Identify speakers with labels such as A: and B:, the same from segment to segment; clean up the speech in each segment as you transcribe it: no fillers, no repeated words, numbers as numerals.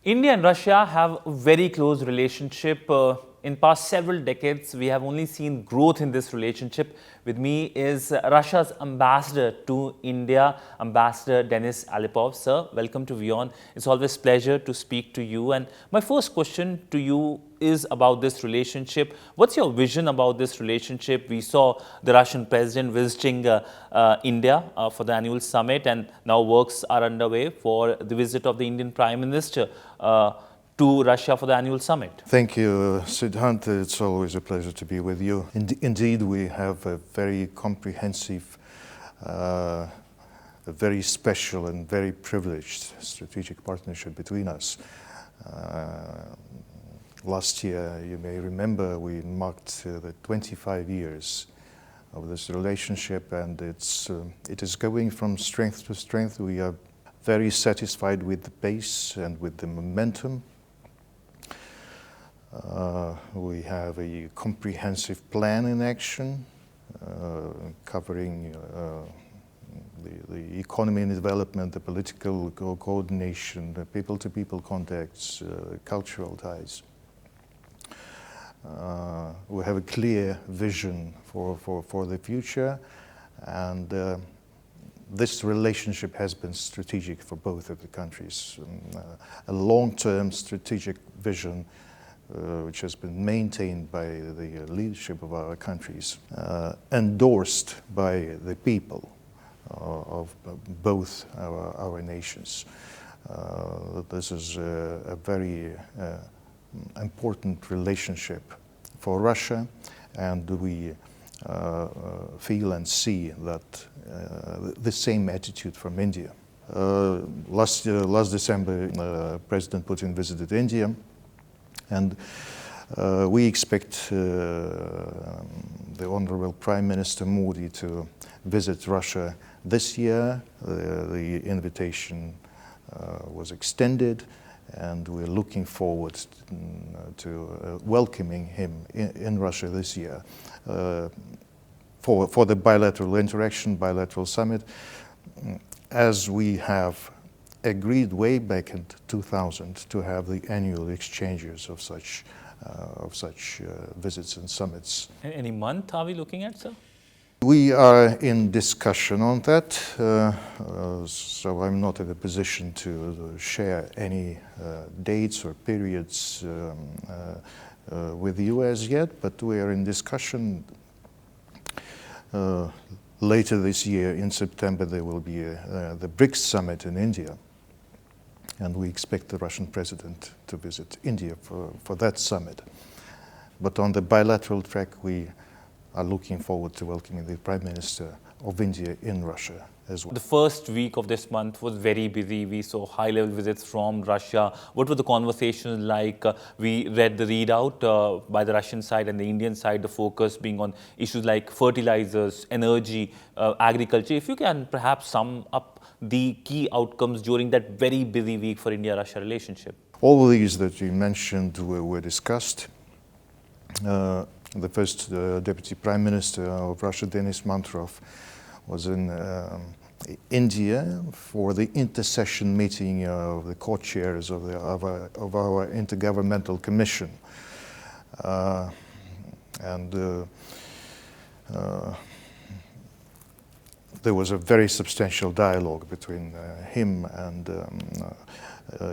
A: India and Russia have a very close relationship. In past several decades, we have only seen growth in this relationship. With me is Russia's ambassador to India, Ambassador Denis Alipov. Sir, welcome to WION. It's always a pleasure to speak to you. And my first question to you is about this relationship. What's your vision about this relationship? We saw the Russian president visiting India for the annual summit, and now works are underway for the visit of the Indian Prime Minister to Russia for the annual summit.
B: Thank you, Siddhant. It's always a pleasure to be with you. Indeed, we have a very comprehensive, a very special and very privileged strategic partnership between us. Last year, you may remember, we marked the 25 years of this relationship, and it is going from strength to strength. We are very satisfied with the pace and with the momentum. We have a comprehensive plan in action, covering the economy and development, the political coordination, the people-to-people contacts, cultural ties. We have a clear vision for the future, and this relationship has been strategic for both of the countries. A long-term strategic vision which has been maintained by the leadership of our countries, endorsed by the people of both our nations. This is a very important relationship for Russia, and we feel and see that the same attitude from India. Last December, President Putin visited India, and we expect the Honorable Prime Minister Modi to visit Russia this year. The invitation was extended, and we're looking forward to welcoming him in Russia this year for the bilateral interaction, bilateral summit, as we have agreed way back in 2000 to have the annual exchanges of such visits and summits.
A: Any month are we looking at, sir?
B: We are in discussion on that, so I'm not in a position to share any dates or periods with you as yet, but we are in discussion. Later this year, in September, there will be the BRICS summit in India, and we expect the Russian president to visit India for that summit. But on the bilateral track, we are looking forward to welcoming the Prime Minister of India in Russia as well.
A: The first week of this month was very busy. We saw high-level visits from Russia. What were the conversations like? We read the readout by the Russian side and the Indian side, the focus being on issues like fertilizers, energy, agriculture. If you can perhaps sum up the key outcomes during that very busy week for India-Russia relationship.
B: All of these that you mentioned were discussed. The first Deputy Prime Minister of Russia, Denis Alipov, was in India for the intercession meeting of the co-chairs of our Intergovernmental Commission. There was a very substantial dialogue between him and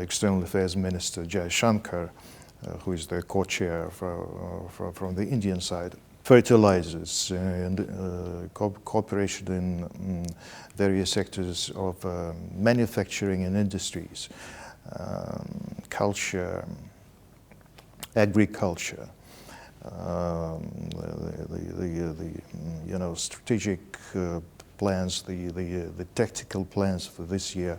B: External Affairs Minister Jaishankar, who is the co-chair from the Indian side. Fertilizers and cooperation in various sectors of manufacturing and industries, culture, agriculture, the strategic plans, the tactical plans for this year.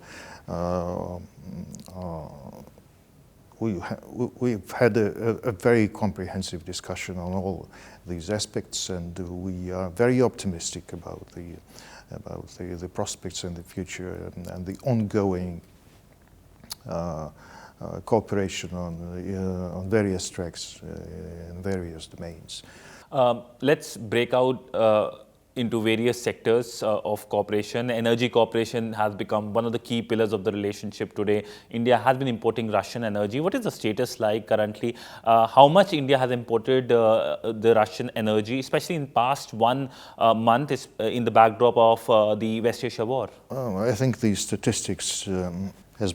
B: We've had a very comprehensive discussion on all these aspects, and we are very optimistic about the prospects in the future and the ongoing cooperation on various tracks in various domains.
A: Let's break out into various sectors of cooperation. Energy cooperation has become one of the key pillars of the relationship today. India has been importing Russian energy. What is the status like currently? How much India has imported the Russian energy, especially in past 1 month, in the backdrop of the West Asia war?
B: I think these statistics has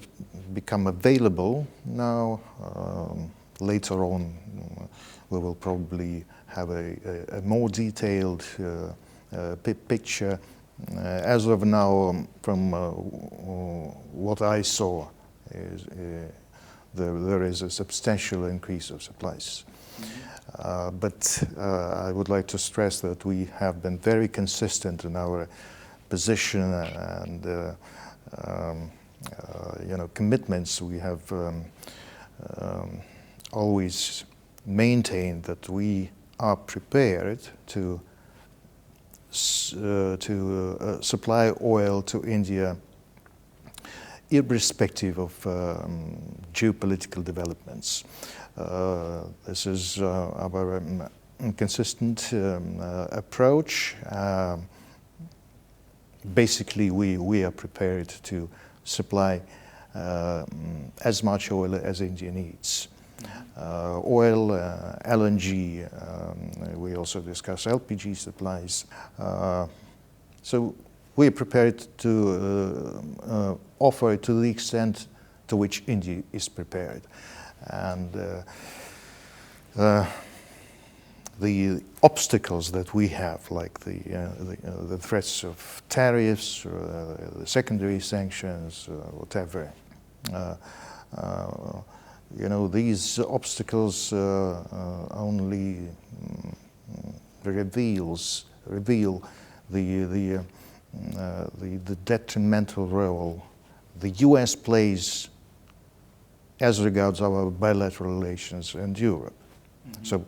B: become available now. Later on, we will probably have a more detailed picture. As of now, from what I saw, there is a substantial increase of supplies. But I would like to stress that we have been very consistent in our position and commitments. We have always maintained that we are prepared to supply oil to India, irrespective of geopolitical developments. This is our consistent approach. Basically, we are prepared to supply as much oil as India needs. Oil, LNG, we also discuss LPG supplies. So we are prepared to offer to the extent to which India is prepared. And the obstacles that we have, like the threats of tariffs, or the secondary sanctions, whatever, these obstacles only reveal the detrimental role the U.S. plays as regards our bilateral relations and Europe. Mm-hmm. So,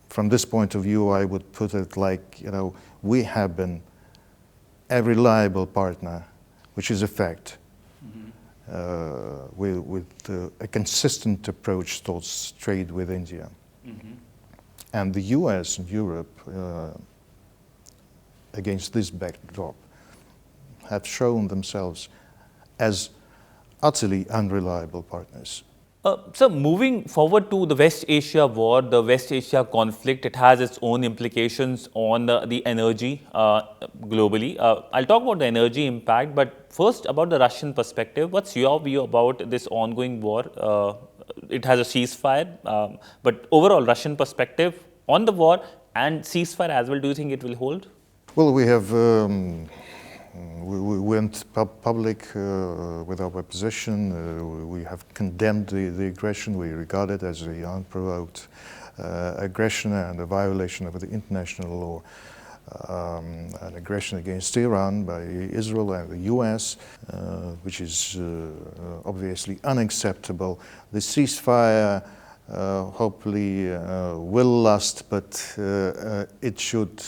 B: from this point of view, I would put it like, we have been a reliable partner, which is a fact. With a consistent approach towards trade with India. Mm-hmm. And the US and Europe, against this backdrop, have shown themselves as utterly unreliable partners.
A: So moving forward to the West Asia war, the West Asia conflict, it has its own implications on the energy globally. I'll talk about the energy impact, but first about the Russian perspective. What's your view about this ongoing war? It has a ceasefire, but overall Russian perspective on the war and ceasefire as well, do you think it will hold?
B: Well, we have we went public with our position. We have condemned the aggression. We regard it as an unprovoked aggression and a violation of the international law. An aggression against Iran by Israel and the US, which is obviously unacceptable. The ceasefire hopefully will last, but it should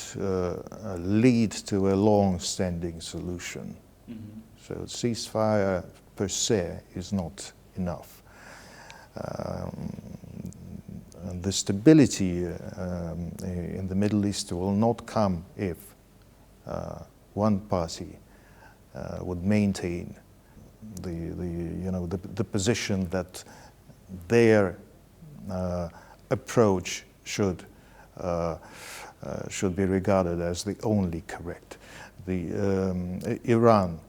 B: lead to a long-standing solution. Mm-hmm. So ceasefire per se is not enough. And the stability in the Middle East will not come if one party would maintain the position that their approach should be regarded as the only correct. Iran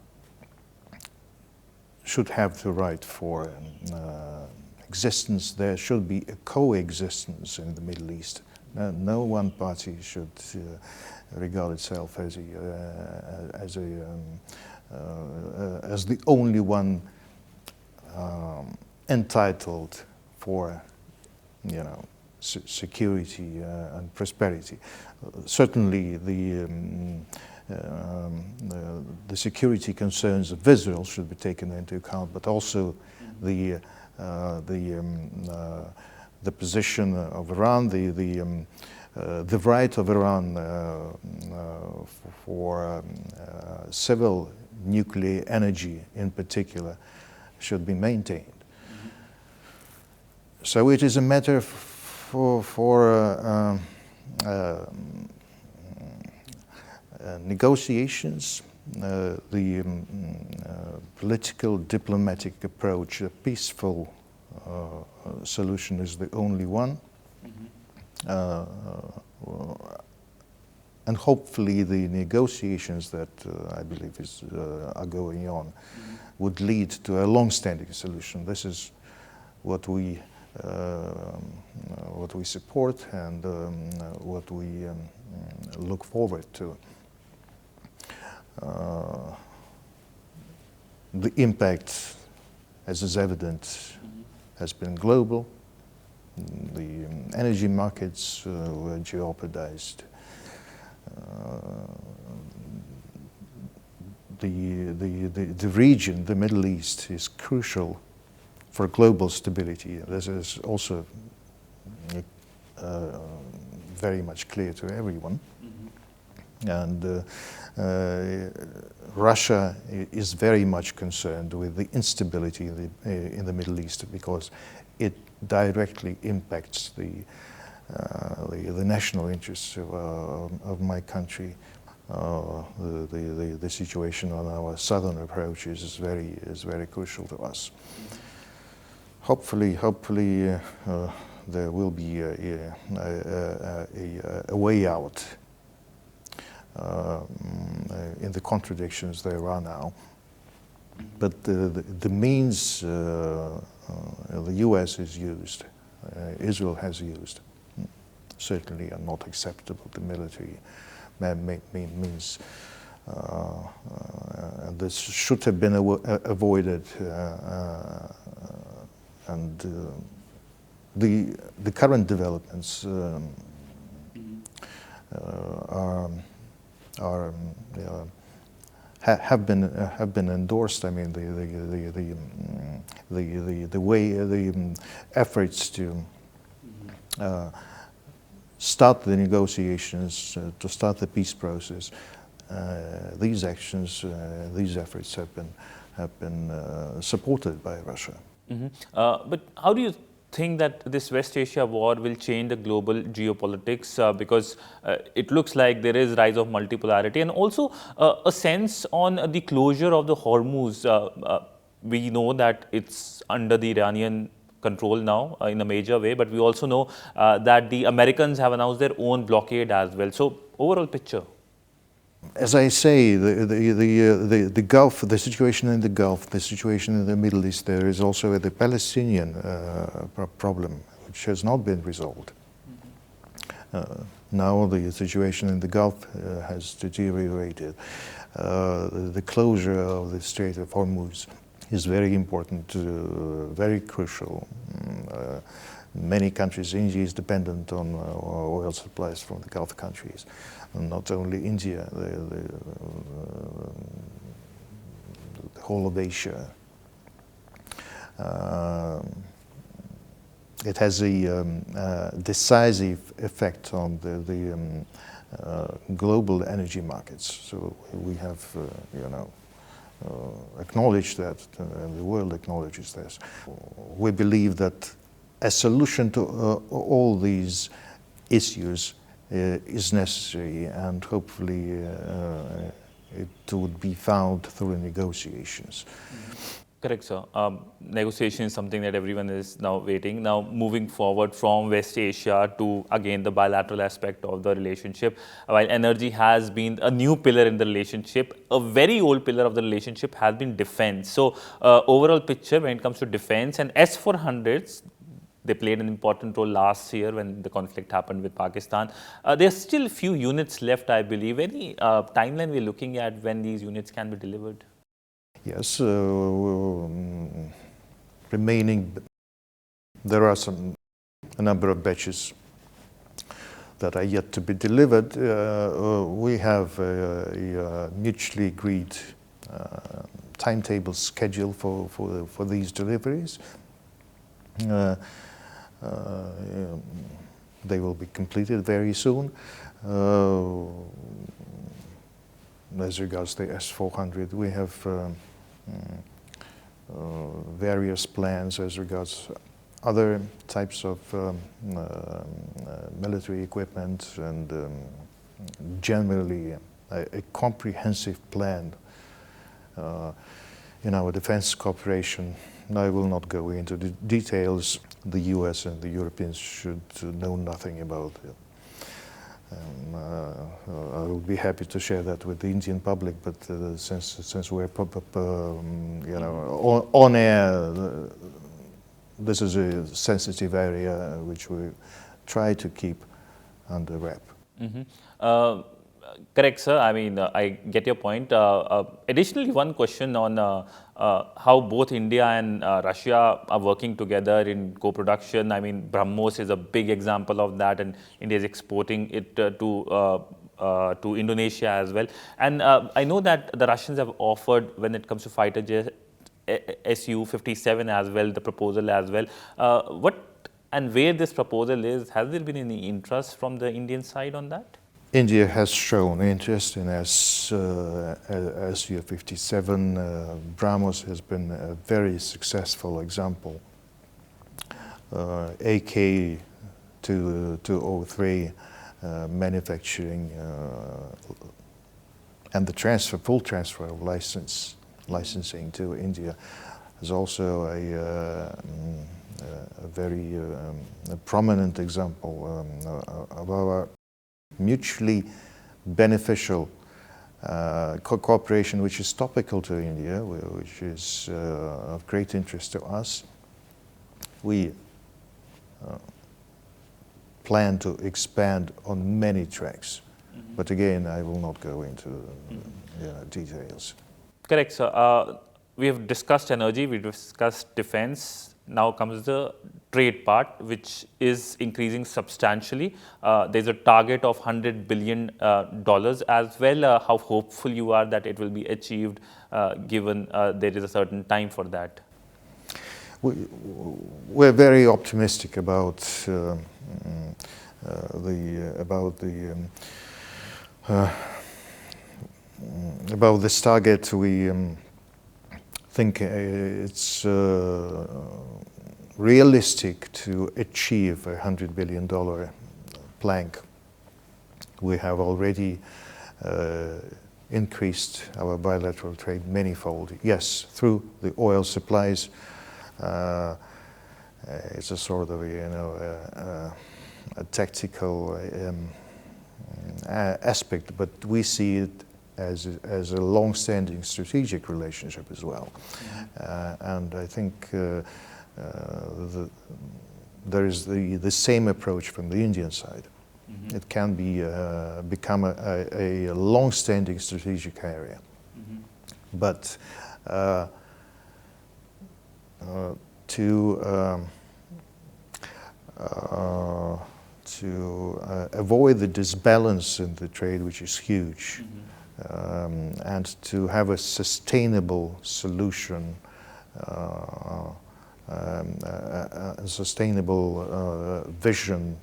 B: should have the right for existence. There should be a coexistence in the Middle East. No one party should regard itself as the only one entitled for security and prosperity. Certainly, the security concerns of Israel should be taken into account, but also the position of Iran, the right of Iran for civil nuclear energy, in particular, should be maintained. Mm-hmm. So it is a matter negotiations, the political diplomatic approach, a peaceful solution is the only one. And hopefully the negotiations that I believe are going on would lead to a long-standing solution. This is what we support and what we look forward to. The impact, as is evident, has been global. The energy markets were jeopardized. The region, the Middle East, is crucial for global stability. This is also very much clear to everyone. And Russia is very much concerned with the instability in the Middle East because it directly impacts the national interests of my country. The situation on our southern approach is very crucial to us. Hopefully, there will be a way out in the contradictions there are now. But the means the US has used, Israel has used, certainly are not acceptable. The military means, this should have been avoided. And the current developments have been endorsed. I mean, the way the efforts to start the negotiations, to start the peace process. These actions, these efforts have been supported by Russia.
A: But how do you think that this West Asia war will change the global geopolitics? Because it looks like there is rise of multipolarity and also a sense on the closure of the Hormuz. We know that it's under the Iranian control now in a major way, but we also know that the Americans have announced their own blockade as well. So overall picture.
B: As I say, the Gulf, the situation in the Gulf, the situation in the Middle East, there is also the Palestinian problem, which has not been resolved. Now the situation in the Gulf has deteriorated. The closure of the Strait of Hormuz is very important, very crucial. Many countries, India is dependent on oil supplies from the Gulf countries. And not only India, the whole of Asia. It has a decisive effect on the global energy markets. So we have, acknowledged that, and the world acknowledges this. We believe that a solution to all these issues is necessary, and hopefully it would be found through negotiations.
A: Correct, sir. Negotiation is something that everyone is now waiting. Now, moving forward from West Asia to, again, the bilateral aspect of the relationship. While energy has been a new pillar in the relationship, a very old pillar of the relationship has been defense. So, overall picture when it comes to defense and S-400s, they played an important role last year when the conflict happened with Pakistan. There are still a few units left, I believe. Any timeline we're looking at when these units can be delivered?
B: Yes, remaining, there are a number of batches that are yet to be delivered. We have a mutually agreed timetable schedule for these deliveries. They will be completed very soon. As regards the S-400, we have various plans as regards other types of military equipment and generally a comprehensive plan in our defense cooperation. I will not go into the details. The US and the Europeans should know nothing about it. I will be happy to share that with the Indian public, but since we're on air, this is a sensitive area which we try to keep under wrap.
A: Correct, sir. I mean, I get your point. Additionally, one question on how both India and Russia are working together in co-production. I mean, BrahMos is a big example of that, and India is exporting it to Indonesia as well. And I know that the Russians have offered, when it comes to fighter jets, Su-57 as well, the proposal as well. What and where this proposal is, has there been any interest from the Indian side on that?
B: India has shown interest in Su-57. BrahMos has been a very successful example. AK-203 manufacturing and the full transfer of licensing to India is also a very prominent example of our mutually beneficial cooperation, which is topical to India, which is of great interest to us. We plan to expand on many tracks, but again, I will not go into details.
A: Correct, sir. We have discussed energy, we discussed defense. Now comes the trade part, which is increasing substantially. There's a target of $100 billion as well. How hopeful you are that it will be achieved, given there is a certain time for that?
B: We're very optimistic about this target. We think it's realistic to achieve a $100 billion plank. We have already increased our bilateral trade manifold. Yes, through the oil supplies. It's a sort of a tactical aspect, but we see it as a long-standing strategic relationship as well. And I think there is the same approach from the Indian side. It can be become a long-standing strategic area. But to avoid the disbalance in the trade, which is huge, and to have a sustainable solution, a sustainable vision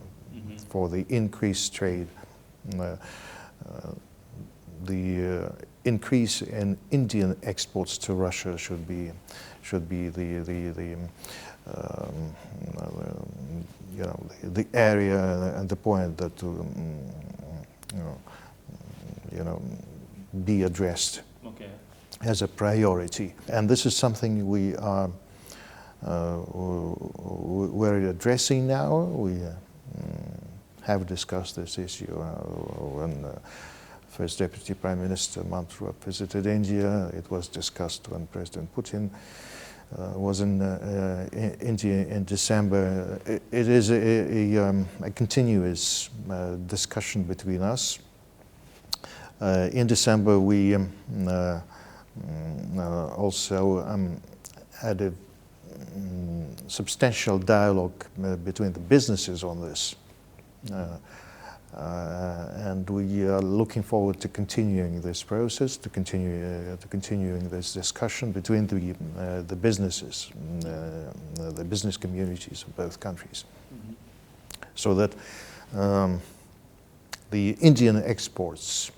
B: for the increased trade. The increase in Indian exports to Russia should be the area and the point that be addressed as a priority. And this is something we're addressing now. We have discussed this issue when First Deputy Prime Minister Mantra visited India. It was discussed when President Putin was in India in December. It is a continuous discussion between us. In December, we also had a substantial dialogue between the businesses on this. And we are looking forward to continuing this process, to continuing this discussion between the businesses, the business communities of both countries, so that the Indian exports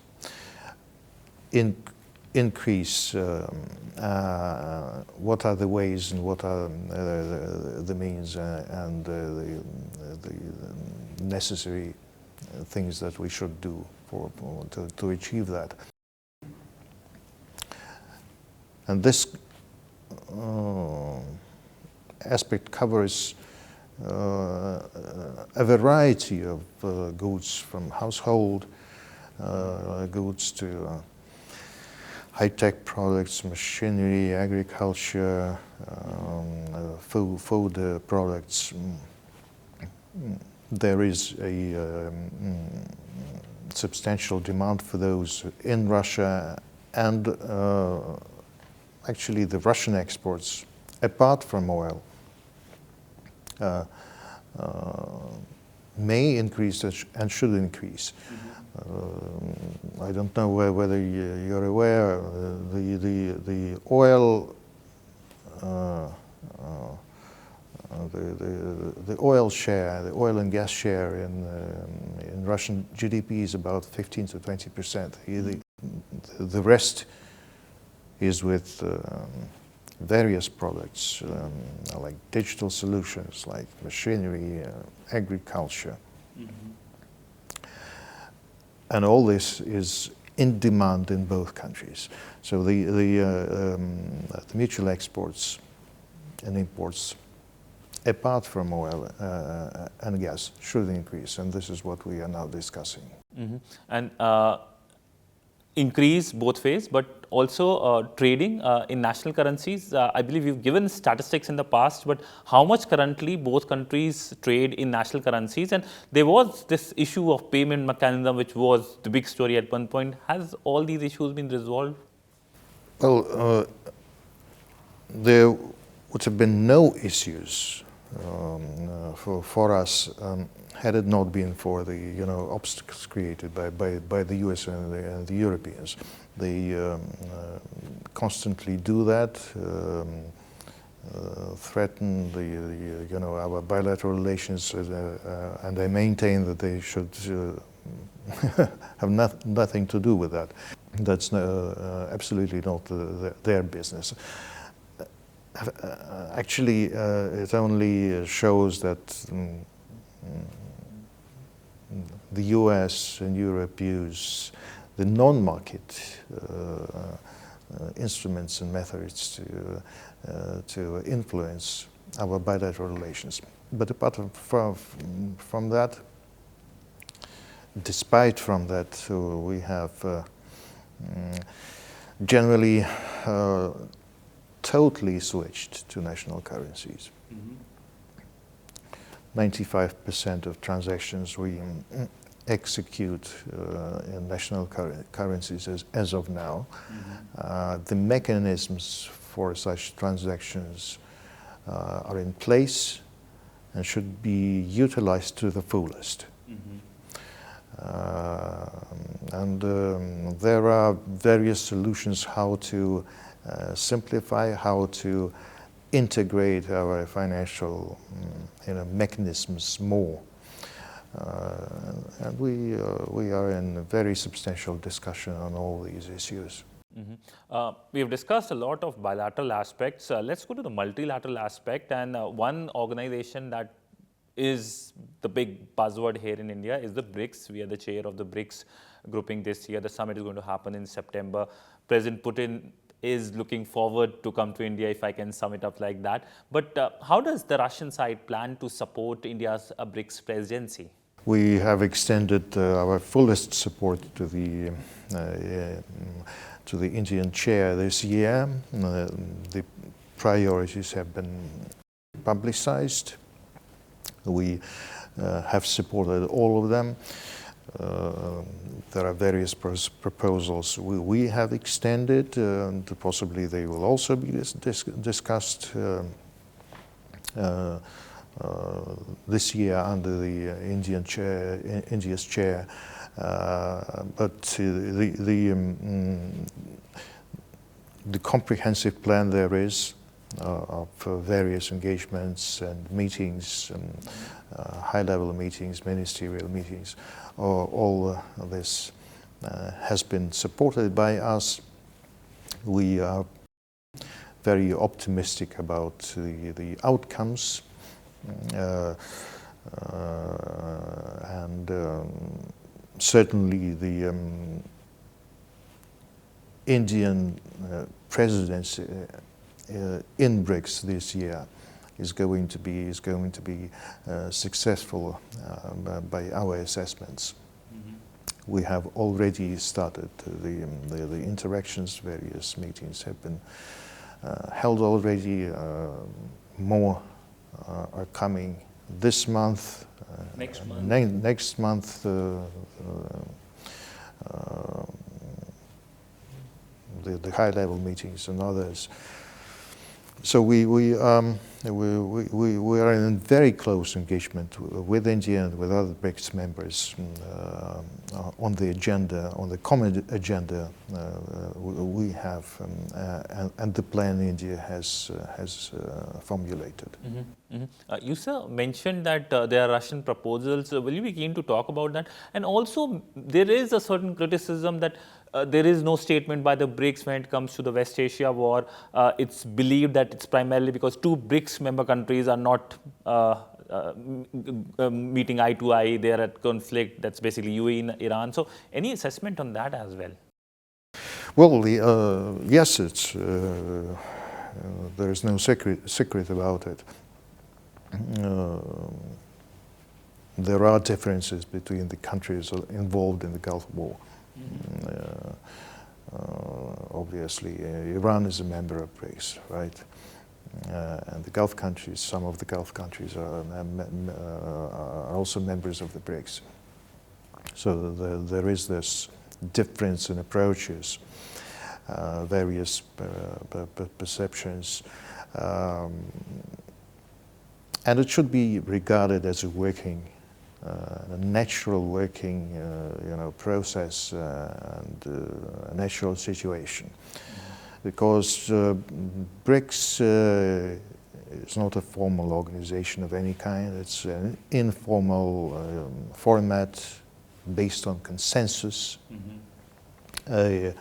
B: increase. What are the ways and what are the means and the necessary things that we should do to achieve that. And this aspect covers a variety of goods, from household goods to high-tech products, machinery, agriculture, food products. There is a substantial demand for those in Russia, and actually the Russian exports, apart from oil, may increase and should increase. I don't know whether you're aware, the oil the oil share, the oil and gas share in Russian GDP is about 15 to 20%. The rest is with various products like digital solutions, like machinery, agriculture. And all this is in demand in both countries. So the mutual exports and imports, apart from oil and gas, should increase, and this is what we are now discussing.
A: And increase both ways, but also trading in national currencies. I believe you've given statistics in the past, but how much currently both countries trade in national currencies? And there was this issue of payment mechanism, which was the big story at one point. Has all these issues been resolved?
B: Well, there would have been no issues for us had it not been for the obstacles created by the US and the Europeans. They constantly do that, threaten our bilateral relations, and they maintain that they should have nothing to do with that. That's absolutely not their business. Actually, it only shows that the US and Europe use the non-market instruments and methods to influence our bilateral relations. But apart from that, despite from that, we have generally totally switched to national currencies. 95% of transactions we execute in national currencies as of now. The mechanisms for such transactions are in place and should be utilized to the fullest. And there are various solutions how to simplify, how to integrate our financial mechanisms more. And we are in a very substantial discussion on all these issues.
A: We have discussed a lot of bilateral aspects. Let's go to the multilateral aspect. And one organization that is the big buzzword here in India is the BRICS. We are the chair of the BRICS grouping this year. The summit is going to happen in September. President Putin is looking forward to come to India, if I can sum it up like that. But how does the Russian side plan to support India's BRICS presidency?
B: We have extended our fullest support to the Indian chair this year. The priorities have been publicized. We have supported all of them. There are various proposals we have extended, and possibly they will also be discussed this year under the India's chair. But the comprehensive plan there is of various engagements and meetings, high-level meetings, ministerial meetings. All this has been supported by us. We are very optimistic about the outcomes, and certainly the Indian presidency in BRICS this year is going to be successful by our assessments. We have already started the interactions. Various meetings have been held already. More are coming this month.
A: Next month.
B: Next month. The high-level meetings and others. So we are in very close engagement with India and with other BRICS members on the agenda, on the common agenda we have, and the plan India has formulated.
A: You, sir, mentioned that there are Russian proposals. Will you be keen to talk about that? And also, there is a certain criticism that there is no statement by the BRICS when it comes to the West Asia war. It's believed that it's primarily because two BRICS member countries are not meeting eye to eye. They are at conflict. That's basically UAE and Iran. So, any assessment on that as well?
B: Well, yes, it's there is no secret about it. There are differences between the countries involved in the Gulf War. Obviously, Iran is a member of BRICS, right? And the Gulf countries, some of the Gulf countries are also members of the BRICS. So there is this difference in approaches, various perceptions, and it should be regarded as a natural working, process and a natural situation, because BRICS is not a formal organization of any kind. It's an informal format based on consensus, a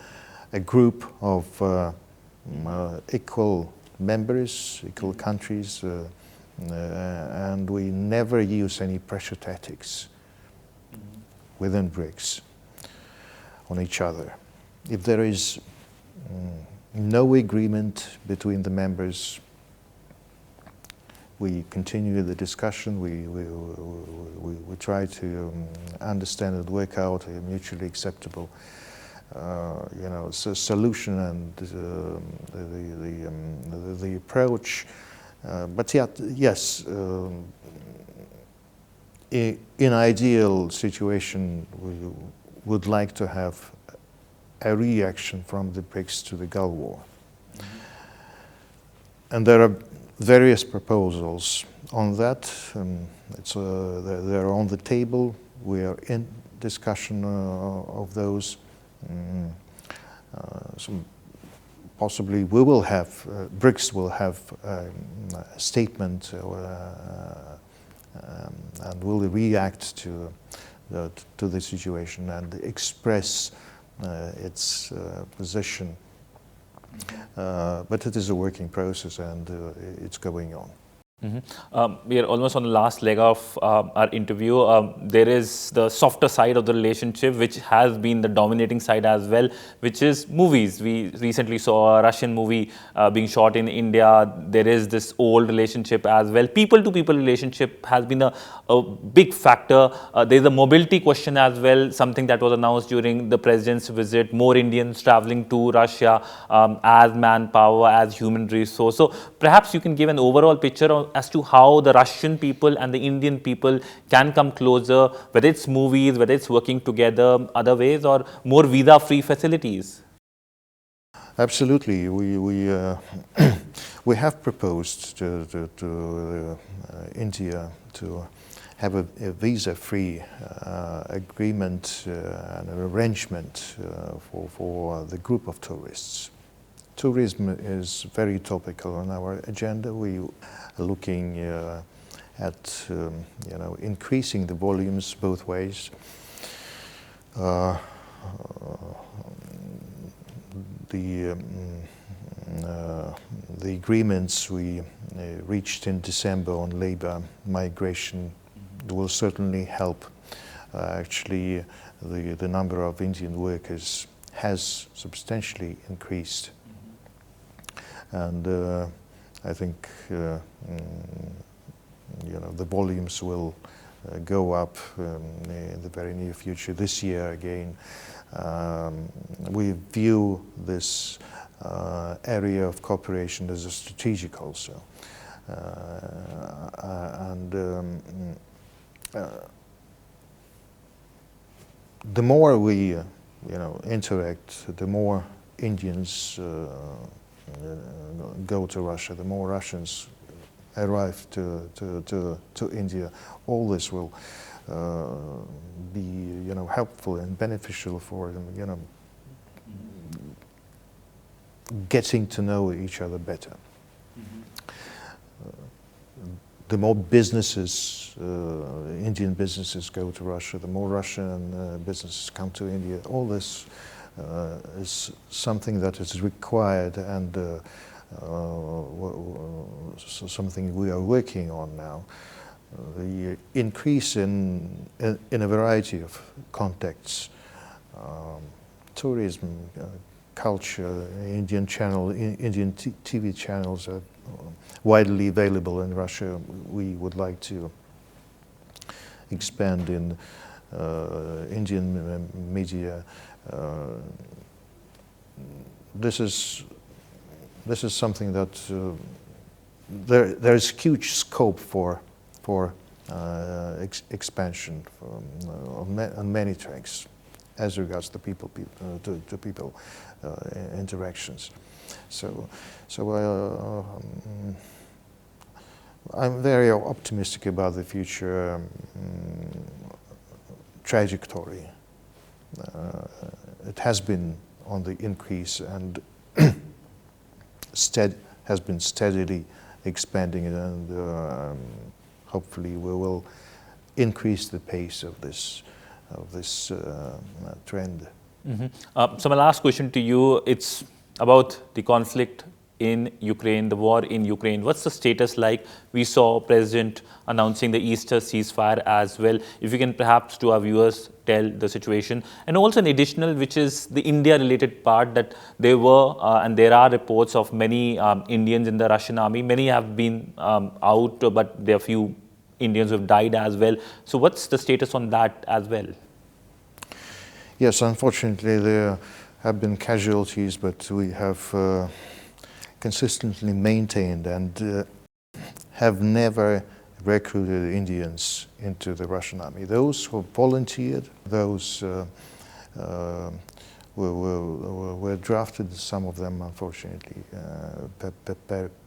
B: group of equal members, equal countries. And we never use any pressure tactics within BRICS on each other. If there is no agreement between the members, we continue the discussion. We try to understand and work out a mutually acceptable solution and the approach. But yet, yes, in ideal situation, we would like to have a reaction from the BRICS to the Gulf War. And there are various proposals on that. They're on the table. We are in discussion of those. Possibly we will have, BRICS will have a statement and will react to the situation and express its position. But it is a working process and it's going on.
A: We are almost on the last leg of our interview. There is the softer side of the relationship, which has been the dominating side as well, which is movies. We recently saw a Russian movie being shot in India. There is this old relationship as well. People-to-people relationship has been a big factor. There is a mobility question as well, something that was announced during the president's visit. More Indians traveling to Russia as manpower, as human resource. So perhaps you can give an overall picture as to how the Russian people and the Indian people can come closer, whether it's movies, whether it's working together, other ways, or more visa-free facilities.
B: Absolutely, we have proposed to India to have a visa-free agreement and an arrangement for the group of tourists. Tourism is very topical on our agenda. We are looking at increasing the volumes both ways. The agreements we reached in December on labor migration will certainly help actually the number of Indian workers has substantially increased. And I think the volumes will go up in the very near future. This year again, we view this area of cooperation as a strategic also. The more we interact, the more Indians go to Russia, the more Russians arrive to India. All this will be helpful and beneficial for getting to know each other better. The more businesses, Indian businesses go to Russia, the more Russian businesses come to India. All this is something that is required and something we are working on now. The increase in a variety of contexts, tourism, culture, Indian TV channels are widely available in Russia. We would like to expand in Indian media. This is something that there is huge scope for expansion on many tracks as regards to people interactions. So I'm very optimistic about the future trajectory. It has been on the increase and has been steadily expanding, and hopefully we will increase the pace of this trend.
A: Mm-hmm. So my last question to you, it's about the conflict in Ukraine, the war in Ukraine. What's the status like? We saw President announcing the Easter ceasefire as well. If you can perhaps to our viewers tell the situation. And also an additional, which is the India-related part, that there were and there are reports of many Indians in the Russian army. Many have been out, but there are few Indians who have died as well. So what's the status on that as well?
B: Yes, unfortunately there have been casualties, but we have consistently maintained and have never recruited Indians into the Russian army. Those who volunteered, those were drafted, some of them unfortunately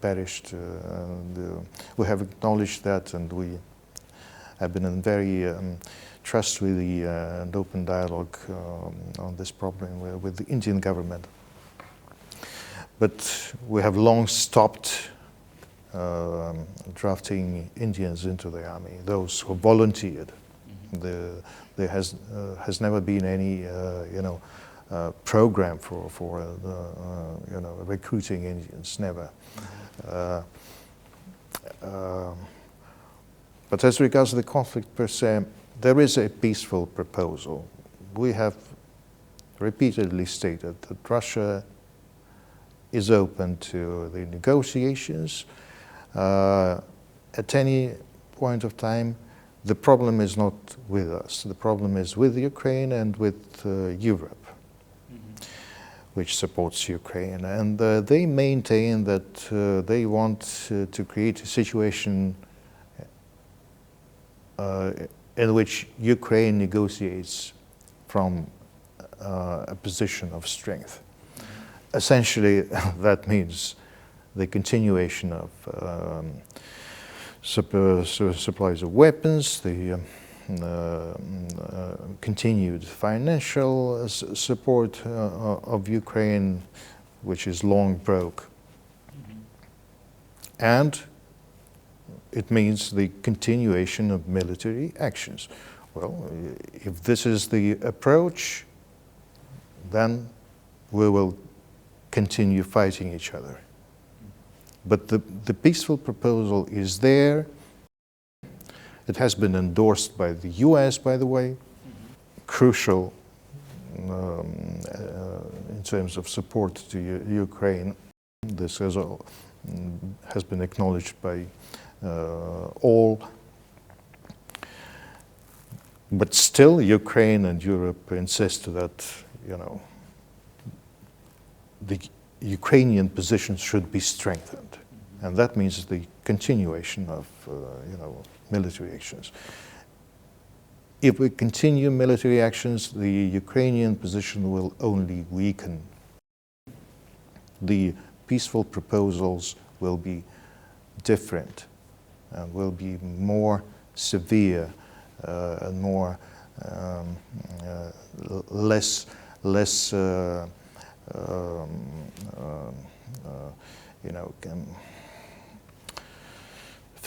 B: perished. We have acknowledged that, and we have been in very trustworthy and open dialogue on this problem with the Indian government. But we have long stopped drafting Indians into the army, those who volunteered. Mm-hmm. There has never been any program for recruiting Indians, never. Mm-hmm. But as regards to the conflict per se, there is a peaceful proposal. We have repeatedly stated that Russia is open to the negotiations at any point of time. The problem is not with us. The problem is with Ukraine and with Europe, mm-hmm. which supports Ukraine. And they maintain that they want to create a situation in which Ukraine negotiates from a position of strength. Essentially, that means the continuation of supplies of weapons, the continued financial support of Ukraine, which is long broke. Mm-hmm. And it means the continuation of military actions. Well, if this is the approach, then we will continue fighting each other. But the peaceful proposal is there. It has been endorsed by the US, by the way. crucial in terms of support to Ukraine. This has been acknowledged by all. But still, Ukraine and Europe insist that, the Ukrainian position should be strengthened, and that means the continuation of, military actions. If we continue military actions, the Ukrainian position will only weaken. The peaceful proposals will be different and will be more severe and more less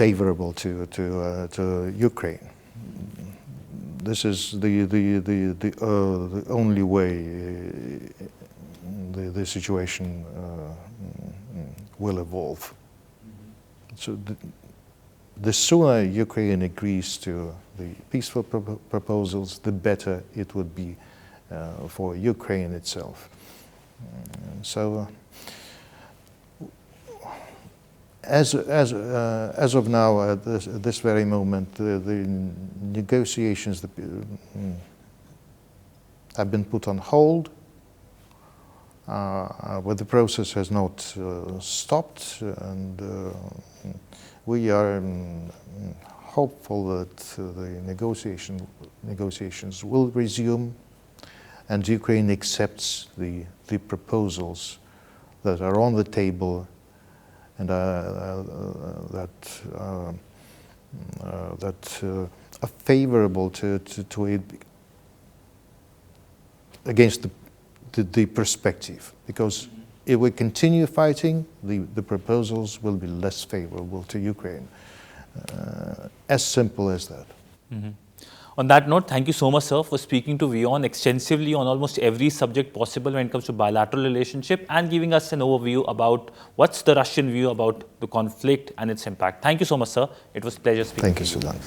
B: favorable to Ukraine. This is the only way the situation will evolve. So the sooner Ukraine agrees to the peaceful proposals, the better it would be for Ukraine itself. So, as of now, at this very moment, the negotiations have been put on hold, but the process has not stopped, and we are hopeful that the negotiations will resume, and Ukraine accepts the proposals that are on the table and that are favorable to it against the perspective. Because if we continue fighting, the proposals will be less favorable to Ukraine. As simple as that.
A: Mm-hmm. On that note, thank you so much, sir, for speaking to WION extensively on almost every subject possible when it comes to bilateral relationship and giving us an overview about what's the Russian view about the conflict and its impact. Thank you so much, sir. It was a pleasure speaking to you.
B: Thank you, Sudan.